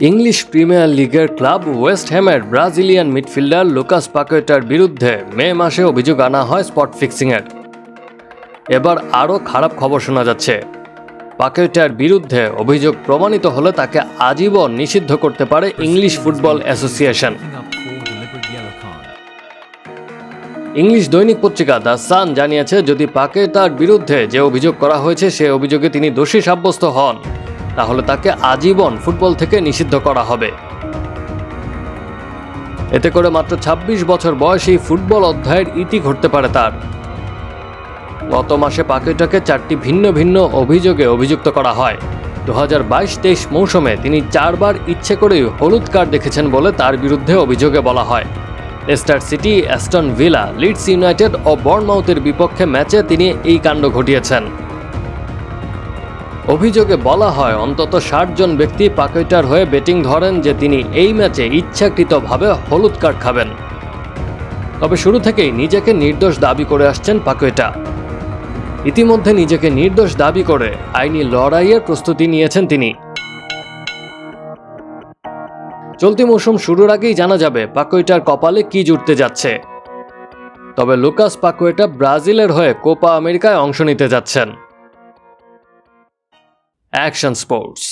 English premier লিগের club West হ্যামের Brazilian midfielder Lucas পাকুয়েটার বিরুদ্ধে মে মাসে অভিযোগ আনা হয় স্পট ফিক্সিংয়ের। এবার আরও খারাপ খবর শোনা যাচ্ছে। পাকুয়েটার বিরুদ্ধে অভিযোগ প্রমাণিত হলে তাকে আজীবন নিষিদ্ধ করতে পারে ইংলিশ ফুটবল অ্যাসোসিয়েশন। ইংলিশ দৈনিক পত্রিকা দ্য সান জানিয়েছে, যদি পাকুয়েটার বিরুদ্ধে যে অভিযোগ করা হয়েছে সে অভিযোগে তিনি দোষী সাব্যস্ত হন, তাহলে তাকে আজীবন ফুটবল থেকে নিষিদ্ধ করা হবে। এতে করে মাত্র ২৬ বছর বয়সী ফুটবল অধ্যায়ের ইতি ঘটতে পারে তার। গত মাসে পাকুয়েটাকে ৪টি ভিন্ন ভিন্ন অভিযোগে অভিযুক্ত করা হয়। ২০২২-২৩ মৌসুমে তিনি ৪ বার ইচ্ছে করেই হলুদ কার্ড দেখেছেন বলে তার বিরুদ্ধে অভিযোগে বলা হয়। Leicester City, Aston Villa, Leeds United ও বর্নমাউথের বিপক্ষে ম্যাচে তিনি এই কাণ্ড ঘটিয়েছেন। অভিযোগে বলা হয় অন্তত ৬০ জন ব্যক্তি পাকুয়েটার হয়ে বেটিং ধরেন যে তিনি এই ম্যাচে ইচ্ছাকৃতভাবে হলুদ কার্ড খাবেন। তবে শুরু থেকেই নিজেকে নির্দোষ দাবি করে আসছেন পাকুয়েটা। ইতিমধ্যে নিজেকে নির্দোষ দাবি করে আইনি লড়াইয়ের প্রস্তুতি নিয়েছেন তিনি। চলতি মৌসুম শুরুর আগেই জানা যাবে পাকুয়েটার কপালে কি জুটতে যাচ্ছে। তবে লুকাস পাকুয়েটা ব্রাজিলের হয়ে কোপা আমেরিকায় অংশ নিতে যাচ্ছেন। Action sports.